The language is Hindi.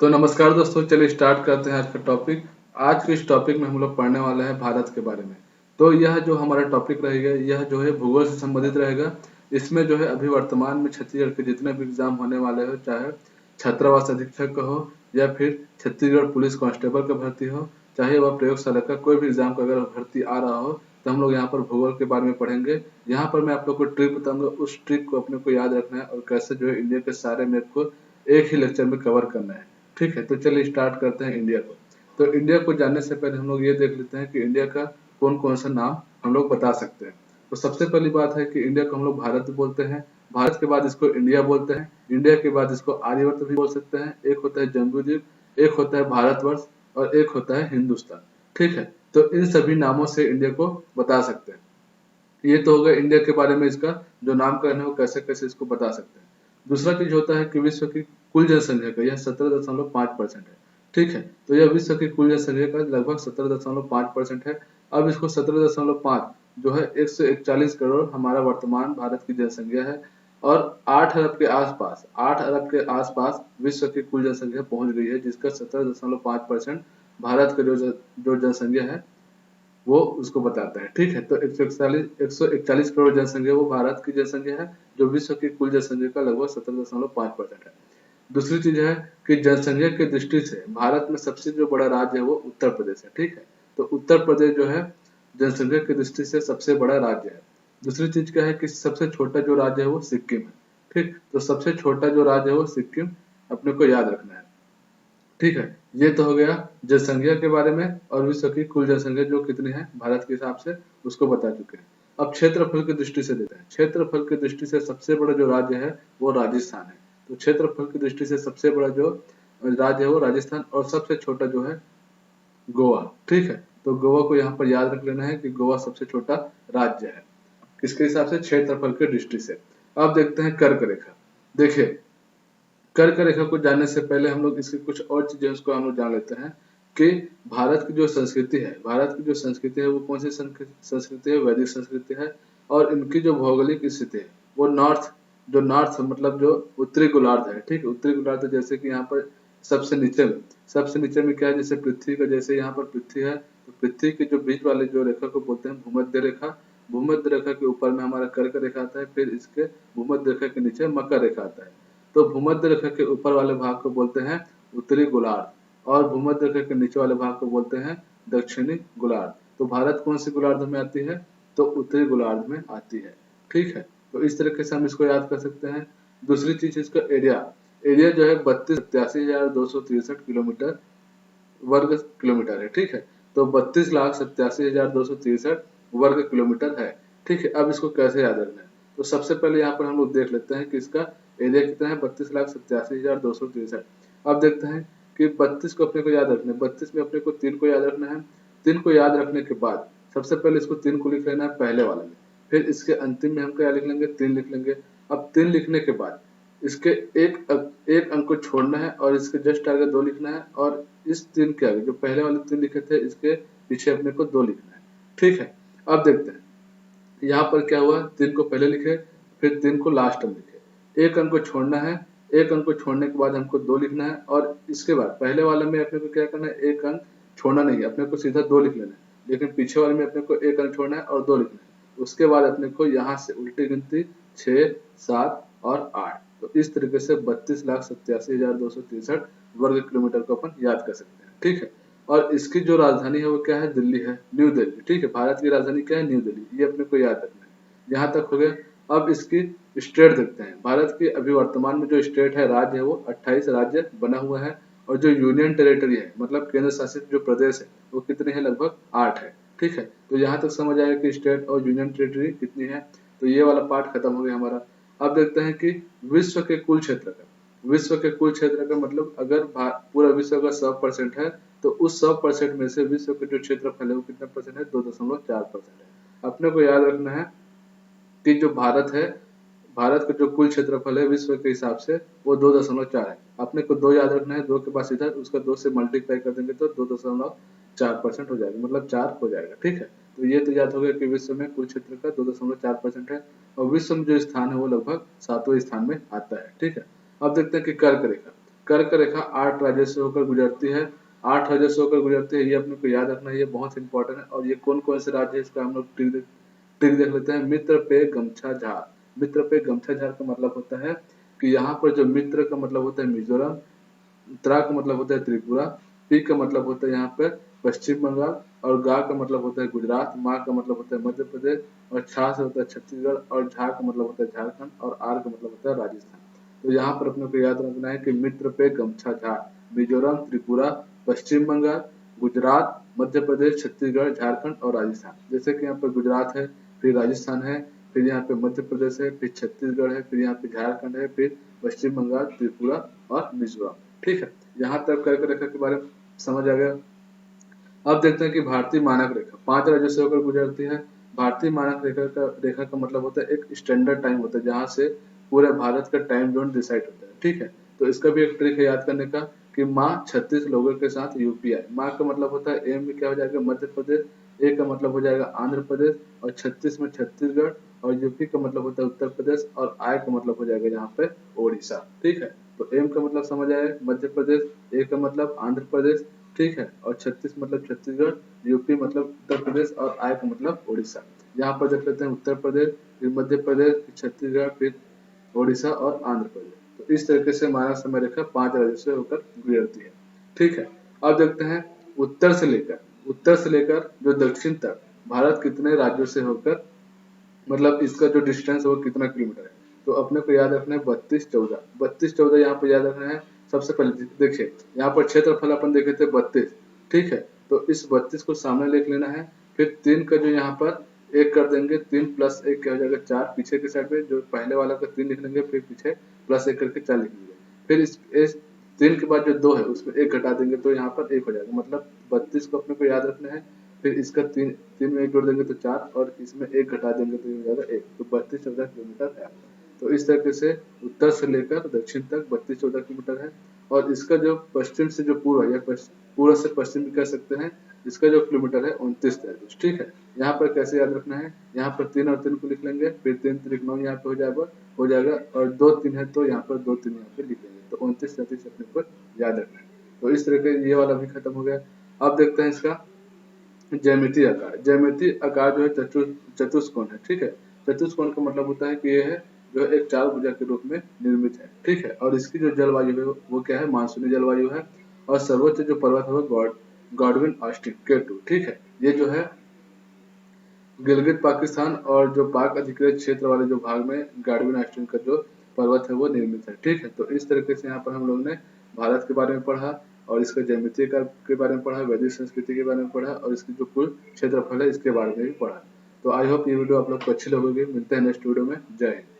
तो नमस्कार दोस्तों, चलिए स्टार्ट करते हैं आज का टॉपिक। आज के इस टॉपिक में हम लोग पढ़ने वाले हैं भारत के बारे में। तो यह जो हमारा टॉपिक रहेगा, यह जो है भूगोल से संबंधित रहेगा। इसमें जो है अभी वर्तमान में छत्तीसगढ़ के जितने भी एग्जाम होने वाले हो, चाहे छात्रावास अधीक्षक का हो या फिर छत्तीसगढ़ पुलिस कांस्टेबल का भर्ती हो, चाहे वह प्रयोगशाला का कोई भी एग्जाम का अगर भर्ती आ रहा हो, तो हम लोग यहाँ पर भूगोल के बारे में पढ़ेंगे। यहाँ पर मैं आप लोग को ट्रिक बताऊंगा, उस ट्रिक को अपने को याद रखना है और कैसे जो है इंडिया के सारे मैप को एक ही लेक्चर में कवर करना है। ठीक है, तो चलिए स्टार्ट करते हैं इंडिया को। तो इंडिया को जानने से पहले हम लोग ये देख लेते हैं कि इंडिया का कौन कौन सा नाम हम लोग बता सकते हैं। तो सबसे पहली बात है कि इंडिया को हम लोग भारत बोलते हैं। भारत के बाद इसको इंडिया बोलते हैं। इंडिया के बाद इसको आर्यवर्त भी बोल सकते हैं। एक होता है जम्बूद्वीप, एक होता है भारतवर्ष और एक होता है हिंदुस्तान। ठीक है, तो इन सभी नामों से इंडिया को बता सकते हैं। ये तो होगा इंडिया के बारे में, इसका जो नामकरण है वो कैसे कैसे इसको बता सकते हैं। दूसरा चीज होता है कि विश्व की कुल जनसंख्या का यह 17.5% है। ठीक है, तो यह विश्व की कुल जनसंख्या का लगभग 17.5% है। अब इसको 17.5 जो है 141 करोड़ हमारा वर्तमान भारत की जनसंख्या है। और 8 अरब के आसपास विश्व की कुल जनसंख्या पहुंच गई है, जिसका 17.5% भारत का जो जनसंख्या है वो उसको बताता है। ठीक है, तो 141 करोड़ जनसंख्या वो भारत की जनसंख्या है, जो विश्व की कुल जनसंख्या का लगभग 17.5% है। दूसरी चीज है कि जनसंख्या की दृष्टि से भारत में सबसे जो बड़ा राज्य है वो उत्तर प्रदेश है। ठीक है, तो उत्तर प्रदेश जो है जनसंख्या की दृष्टि से सबसे बड़ा राज्य है। दूसरी चीज क्या है कि सबसे छोटा जो राज्य है वो सिक्किम है। ठीक, तो सबसे छोटा जो राज्य है वो सिक्किम अपने को याद रखना है। ठीक है, ये तो हो गया जनसंख्या के बारे में और विश्व की कुल जनसंख्या जो कितनी है भारत के हिसाब से उसको बता चुके हैं। अब क्षेत्रफल की दृष्टि से देते हैं। क्षेत्रफल की दृष्टि से सबसे बड़ा जो राज्य है वो राजस्थान है। तो क्षेत्रफल की दृष्टि से सबसे बड़ा जो राज्य है वो राजस्थान और सबसे छोटा जो है गोवा। ठीक है, तो गोवा को यहाँ पर याद रख लेना है कि गोवा सबसे छोटा राज्य है किसके हिसाब से, क्षेत्रफल की दृष्टि से। अब देखते हैं कर्क रेखा। देखिए, कर्क रेखा को जानने से पहले हम लोग इसकी कुछ और चीजें उसको हम लोग जान लेते हैं कि भारत की जो संस्कृति है, भारत की जो संस्कृति है वो कौन सी संस्कृति है, वैदिक संस्कृति है। और इनकी जो भौगोलिक स्थिति है वो नॉर्थ मतलब जो उत्तरी गोलार्ध है। ठीक है, उत्तरी गोलार्ध जैसे कि यहाँ पर सबसे नीचे में क्या है, जैसे पृथ्वी का, जैसे यहाँ पर पृथ्वी है तो पृथ्वी के जो बीच वाले जो रेखा को बोलते हैं भूमध्य रेखा। भूमध्य रेखा के ऊपर में हमारा कर्क रेखा आता है, फिर इसके भूमध्य रेखा के नीचे मकर रेखा आता है। तो भूमध्य रेखा के ऊपर वाले भाग को बोलते हैं उत्तरी गोलार्ध और भूमध्य रेखा के नीचे वाले भाग को बोलते हैं दक्षिणी गोलार्ध। तो भारत कौन सी गोलार्ध में आती है, तो उत्तरी गोलार्ध में आती है। ठीक है, तो इस तरीके से हम इसको याद कर सकते हैं। दूसरी चीज इसका एरिया, एरिया जो है 32,87,263 वर्ग किलोमीटर है। ठीक है, तो 32,87,263 वर्ग किलोमीटर है। ठीक है, अब इसको कैसे याद रखना है, तो सबसे पहले यहाँ पर हम लोग देख लेते हैं कि इसका एरिया कितना है, 32,87,263। अब देखते हैं कि 32 को अपने को याद रखना है। 32 में अपने को 3 को याद रखना है। 3 को याद रखने के बाद सबसे पहले इसको 3 को लिख लेना है पहले वाले में, फिर इसके अंतिम में हम क्या लिख लेंगे, 3 लिख लेंगे। अब 3 लिखने के बाद इसके एक अंक को छोड़ना है और इसके जस्ट आगे 2 लिखना है और इस 3 के आगे जो पहले वाले 3 लिखे थे इसके पीछे अपने को 2 लिखना है। ठीक है, अब देखते हैं यहाँ पर क्या हुआ, 3 को पहले लिखे फिर 3 को लास्ट में लिखे, एक अंक को छोड़ना है। एक अंक को छोड़ने के बाद हमको 2 लिखना है और इसके बाद पहले वाले में अपने को क्या करना है, एक अंक छोड़ना नहीं है, अपने को सीधा 2 लिख लेना है। लेकिन पीछे वाले में अपने को एक अंक छोड़ना है और 2 लिखना है। उसके बाद अपने को यहाँ से उल्टी गिनती 6, 7 और 8। तो इस तरीके से 32,87,263 वर्ग किलोमीटर को अपन याद कर सकते हैं। ठीक है, और इसकी जो राजधानी है वो क्या है, दिल्ली है, न्यू दिल्ली। ठीक है, भारत की राजधानी क्या है, न्यू दिल्ली। ये अपने को याद रखना है। यहाँ तक हो गया। अब इसकी स्टेट देखते हैं। भारत की अभी वर्तमान में जो स्टेट है, राज्य है, वो 28 राज्य बना हुआ है। और जो यूनियन टेरिटरी है मतलब केंद्र शासित जो प्रदेश है वो कितने हैं, लगभग 8 है। ठीक है, तो यहाँ तक समझ आएगा कि स्टेट और यूनियन टेरिटरी कितनी है। तो ये वाला पार्ट खत्म हो गया हमारा। अब देखते हैं कि विश्व के कुल क्षेत्र का, विश्व के कुल क्षेत्र का मतलब अगर पूरा विश्व का 100% है तो उस 100% में से विश्व के जो क्षेत्रफल है वो कितना परसेंट है, 2.4% है। अपने को याद रखना है कि जो भारत है, भारत का जो कुल क्षेत्रफल है विश्व के हिसाब से वो 2.4 है। अपने को 2 याद रखना है, 2 के पास इधर उसका 2 से मल्टीप्लाई कर देंगे तो 2.4% हो जाएगा, मतलब 4 हो जाएगा। ठीक है, तो ये तो याद हो गया कि विश्व में कुल क्षेत्र का 2.4% है और विश्व में जो स्थान है वो लगभग 7वें स्थान में आता है। ठीक है, अब देखते हैं कि कर्क रेखा। कर्क रेखा 8 राज्यों से होकर गुजरती है। 8 राज्यों से होकर गुजरती है, ये अपने को याद रखना है, ये बहुत इंपॉर्टेंट है। और ये कौन कौन से राज्य है इसका हम लोग ट्रिक देख लेते हैं। मित्र पे गमछा झार। मित्र पे गमछा झार का मतलब होता है कि यहाँ पर जो मित्र का मतलब होता है मिजोरम, त्रा का मतलब होता है त्रिपुरा, पी का मतलब होता है यहाँ पर पश्चिम बंगाल, और गा का मतलब होता है गुजरात, मा का मतलब होता है मध्य प्रदेश, और छा से होता है छत्तीसगढ़, और झा का मतलब होता है झारखंड, और आर का मतलब होता है राजस्थान। तो यहाँ पर अपने को याद रखना है कि मित्र पे गमछा झार, मिजोरम, त्रिपुरा, पश्चिम बंगाल, गुजरात, मध्य प्रदेश, छत्तीसगढ़, झारखंड और राजस्थान। जैसे कि यहाँ पर गुजरात है, फिर राजस्थान है, फिर यहाँ पे मध्य प्रदेश है, फिर छत्तीसगढ़ है, फिर यहाँ पे झारखंड है, फिर पश्चिम बंगाल, त्रिपुरा और मिजोरम। ठीक है, यहाँ तक कर्क रेखा के बारे में समझ आ गया। अब देखते हैं कि भारतीय मानक रेखा 5 राज्यों से होकर गुजरती है। भारतीय मानक रेखा का मतलब होता है एक स्टैंडर्ड टाइम होता है जहाँ से पूरे भारत का टाइम जोन डिसाइड होता है। ठीक है, तो इसका भी एक ट्रिक है याद करने का कि माँ 36 लोगों के साथ यूपीआई। माँ का मतलब होता है एम में क्या हो जाएगा मध्य प्रदेश, ए का मतलब हो जाएगा आंध्र प्रदेश, और 36 में छत्तीसगढ़, और यूपी का मतलब होता है उत्तर प्रदेश, और आई का मतलब हो जाएगा यहाँ पे ओडिशा। ठीक है, तो एम का मतलब समझ आया मध्य प्रदेश, ए का मतलब आंध्र प्रदेश, ठीक है, और 36 मतलब छत्तीसगढ़, यूपी मतलब उत्तर प्रदेश, और आई का मतलब ओडिशा। यहाँ पर देख लेते हैं उत्तर प्रदेश, फिर मध्य प्रदेश, फिर छत्तीसगढ़, फिर ओडिशा और आंध्र प्रदेश। तो इस तरीके से मानक समय रेखा 5 राज्यों से होकर गुजरती है। ठीक है, अब देखते हैं उत्तर से लेकर जो दक्षिण तक भारत कितने राज्यों से होकर, मतलब इसका जो डिस्टेंस है वो कितना किलोमीटर है। तो अपने को याद रखना है 32-14। 32-14 यहाँ पर याद रखना है। सबसे पहले देखिए यहाँ पर क्षेत्रफल अपन देखे थे 32। ठीक है, तो इस 32 को सामने लिख लेना है। फिर 3 का जो यहाँ पर एक कर देंगे, 3 प्लस 1 क्या हो जाएगा 4, पीछे के साइड पे जो पहले वाला का 3 लिख लेंगे, फिर पीछे प्लस 1 करके 4 लिख लेंगे। फिर इस 3 के बाद जो 2 है उसमें 1 घटा देंगे तो यहाँ पर 1 हो जाएगा। मतलब 32 को अपने को याद रखना है। फिर इसका 3 में 1 जोड़ देंगे तो 4, और इसमें 1 घटा देंगे तो ये हो जाएगा 1। तो 32-14 किलोमीटर है। तो इस तरीके से उत्तर से लेकर दक्षिण तक 32-14 किलोमीटर है। और इसका जो पश्चिम से जो पूर्व है, या पूर्व से पश्चिम भी कह सकते हैं, इसका जो किलोमीटर है 29-33। ठीक है, यहाँ पर कैसे याद रखना है, यहाँ पर 3 और 3 को लिख लेंगे, फिर 3 3 9 यहाँ पे हो जाएगा, और 2 3 है तो यहाँ पर 2 3 यहाँ पे लिख लेंगे। तो 29-33 अपने को याद रखना है। तो इस तरह के ये वाला भी खत्म हो गया। अब देखते हैं इसका ज्यामितीय आकार। ज्यामितीय आकार जो है चतुष्कोण है। ठीक है, चतुष्कोण का मतलब होता है कि ये है जो है एक चार भुजा के रूप में निर्मित है। ठीक है, और इसकी जो जलवायु है वो क्या है, मानसूनी जलवायु है। और सर्वोच्च जो पर्वत है वो गॉडविन ऑस्टिन K2। ठीक है, ये जो है गिलगित पाकिस्तान और जो पाक अधिकृत क्षेत्र वाले जो भाग में गाडविन ऑस्टिन का जो पर्वत है वो निर्मित है। ठीक है, तो इस तरीके से यहाँ पर हम लोग ने भारत के बारे में पढ़ा, और इसका ज्यामितीय के बारे में पढ़ा, वैदिक संस्कृति के बारे में पढ़ा, और इसकी जो कुल क्षेत्रफल है इसके बारे में भी पढ़ा। तो आई होप ये वीडियो आप लोग को अच्छी लगेगी। मिलते हैं नेक्स्ट वीडियो में। जय हिंद।